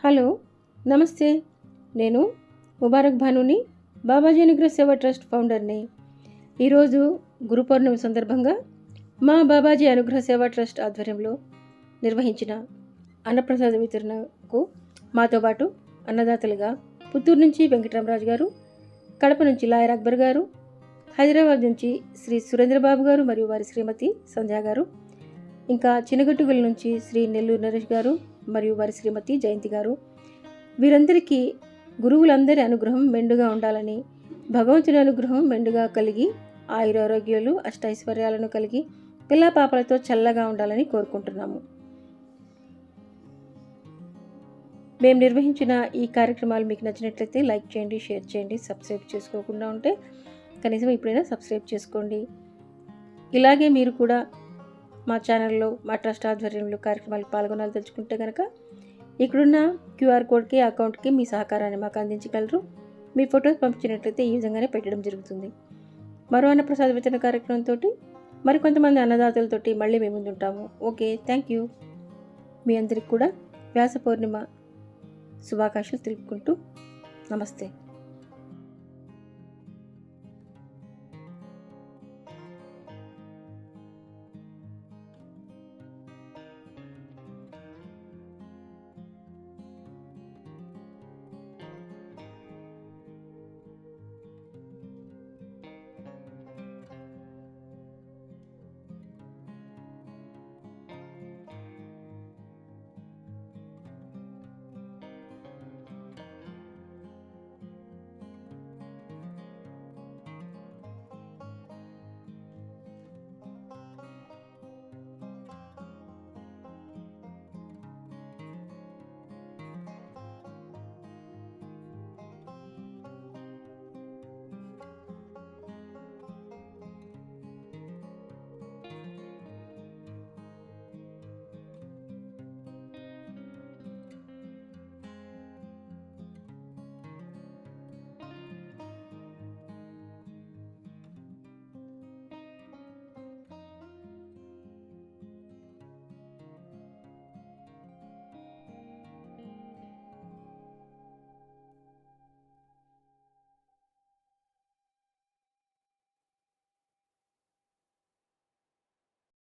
Hello, నమస్తే. నేను ముబారక్ భానుని, బాబాజీ అనుగ్రహ సేవ ట్రస్ట్ ఫౌండర్ని. ఈరోజు గురు పౌర్ణమి సందర్భంగా మా బాబాజీ అనుగ్రహ సేవ ట్రస్ట్ ఆధ్వర్యంలో నిర్వహించిన అన్నప్రసాద వితరణకు మాతో పాటు అన్నదాతలుగా పుత్తూరు నుంచి వెంకటరామరాజు గారు, కడప నుంచి లాయర్ అక్బర్ గారు, హైదరాబాద్ నుంచి శ్రీ సురేంద్రబాబు గారు మరియు వారి శ్రీమతి సంధ్య గారు, ఇంకా చినగట్టుగుల నుంచి శ్రీ నెల్లూరు నరేష్ గారు మరియు వారి శ్రీమతి జయంతి గారు, వీరందరికీ గురువులందరి అనుగ్రహం మెండుగా ఉండాలని, భగవంతుని అనుగ్రహం మెండుగా కలిగి ఆయురారోగ్యాలు అష్టైశ్వర్యాలను కలిగి పిల్లా పాపలతో చల్లగా ఉండాలని కోరుకుంటున్నాము. మేము నిర్వహించిన ఈ కార్యక్రమాలు మీకు నచ్చినట్లయితే లైక్ చేయండి, షేర్ చేయండి. సబ్స్క్రైబ్ చేసుకోకుండా ఉంటే కనీసం ఇప్పుడైనా సబ్స్క్రైబ్ చేసుకోండి. ఇలాగే మీరు కూడా మా ఛానల్లో మా ట్రస్ట్ ఆధ్వర్యంలో కార్యక్రమాలు పాల్గొనాలి తెలుసుకుంటే కనుక ఇక్కడున్న క్యూఆర్ కోడ్కి, అకౌంట్కి మీ సహకారాన్ని మాకు అందించగలరు. మీ ఫొటోస్ పంపించినట్లయితే ఈ విధంగానే పెట్టడం జరుగుతుంది. మరో అన్నప్రసాద వితరణ కార్యక్రమంతో మరికొంతమంది అన్నదాతలతోటి మళ్ళీ మేము ముందుంటాము. Okay, thank you. మీ అందరికి కూడా వ్యాస పౌర్ణిమ శుభాకాంక్షలు తెలుపుకుంటూ నమస్తే.